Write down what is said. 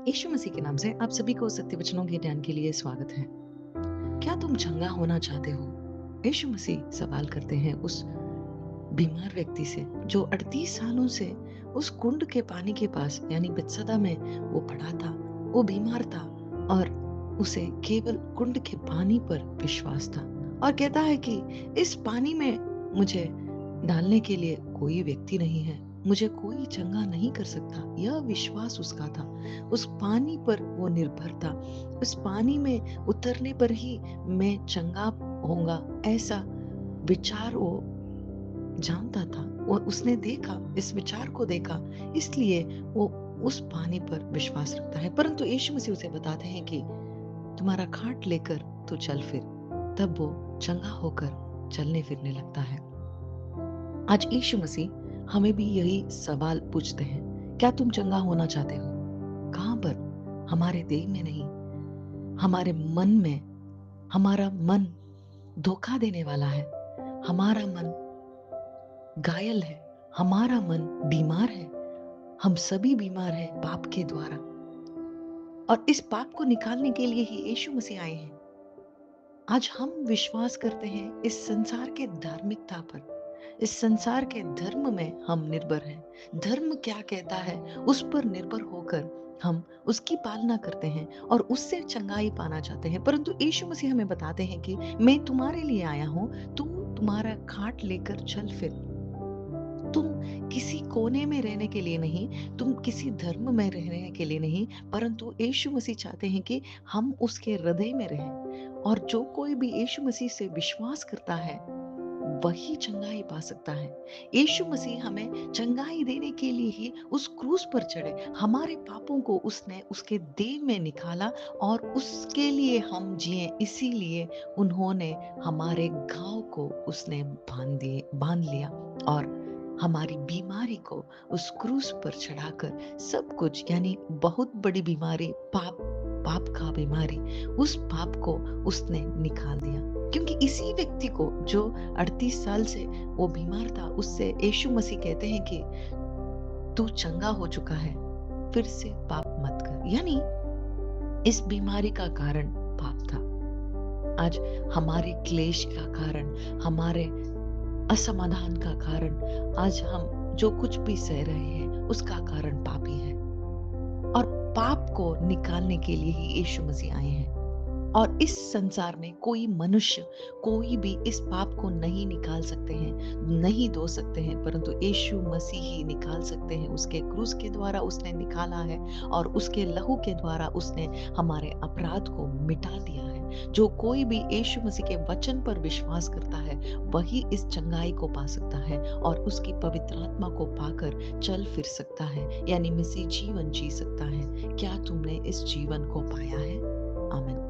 यीशु मसीह के नाम से आप सभी को सत्य वचनों के ध्यान के लिए स्वागत है। क्या तुम चंगा होना चाहते हो? यीशु मसीह सवाल करते हैं उस बीमार व्यक्ति से जो 38 सालों से उस कुंड के पानी के पास यानी बेथसदा में वो पड़ा था। वो बीमार था और उसे केवल कुंड के पानी पर विश्वास था और कहता है कि इस पानी में मुझे डालने के लिए कोई व्यक्ति नहीं है, मुझे कोई चंगा नहीं कर सकता। यह विश्वास उसका था। उस पानी पर वो निर्भर था। उस पानी में उतरने पर ही मैं चंगा होऊंगा, ऐसा विचार वो जानता था। वो उसने देखा, इस विचार को देखा, इसलिए वो उस पानी पर विश्वास रखता है। परंतु यीशु मसीह उसे बताते हैं कि तुम्हारा खाट लेकर तू चल फिर। तब वो चंगा होकर चलने फिरने लगता है। आज यीशु मसीह हमें भी यही सवाल पूछते हैं, क्या तुम चंगा होना चाहते हो? कहाँ पर? हमारे देह में नहीं, हमारे मन में। हमारा मन धोखा देने वाला है, हमारा मन घायल है, हमारा मन बीमार है। हम सभी बीमार हैं पाप के द्वारा और इस पाप को निकालने के लिए ही यीशु मसीह आए हैं। आज हम विश्वास करते हैं इस संसार के धार्मिकता पर, इस संसार के धर्म में हम निर्भर हैं। धर्म क्या कहता है उस पर निर्भर होकर हम उसकी पालना करते हैं और उससे चंगाई पाना चाहते हैं। परंतु यीशु मसीह हमें बताते हैं कि मैं तुम्हारे लिए आया हूं, तुम तुम्हारा खाट लेकर चल फिर। तुम किसी कोने में रहने के लिए नहीं, तुम किसी धर्म में रहने के लिए नहीं, परंतु यीशु मसीह चाहते हैं कि हम उसके हृदय में रहें। और जो कोई भी यीशु मसीह से विश्वास करता है वही चंगाई पा सकता है। यीशु मसीह हमें चंगाई देने के लिए ही उस क्रूस पर चढ़े। हमारे पापों को उसने उसके देह में निकाला और उसके लिए हम जिए, इसीलिए उन्होंने हमारे घाव को उसने बांध लिया और हमारी बीमारी को उस क्रूस पर चढ़ाकर सब कुछ, यानी बहुत बड़ी बीमारी, पाप का बीमारी, उस पाप को उसने निकाल दिया। क्योंकि इसी व्यक्ति को जो 38 साल से वो बीमार था, उससे यीशु मसीह कहते हैं कि तू चंगा हो चुका है, फिर से पाप मत कर। यानी इस बीमारी का कारण पाप था। आज हमारे क्लेश का कारण, हमारे असमाधान का कारण, आज हम जो कुछ भी सह रहे हैं उसका कारण पाप ही है। और पाप को निकालने के लिए ही यीशु मसीह आए हैं। और इस संसार में कोई मनुष्य, कोई भी इस पाप को नहीं निकाल सकते हैं, नहीं धो सकते हैं, परंतु यीशु मसीह ही निकाल सकते हैं। उसके क्रूस के द्वारा उसने निकाला है और उसके लहू के द्वारा उसने हमारे अपराध को मिटा दिया है। जो कोई भी यीशु मसीह के वचन पर विश्वास करता है वही इस चंगाई को पा सकता है और उसकी पवित्र आत्मा को पाकर चल फिर सकता है, यानी मसीह जीवन जी सकता है। क्या तुमने इस जीवन को पाया है? आमीन।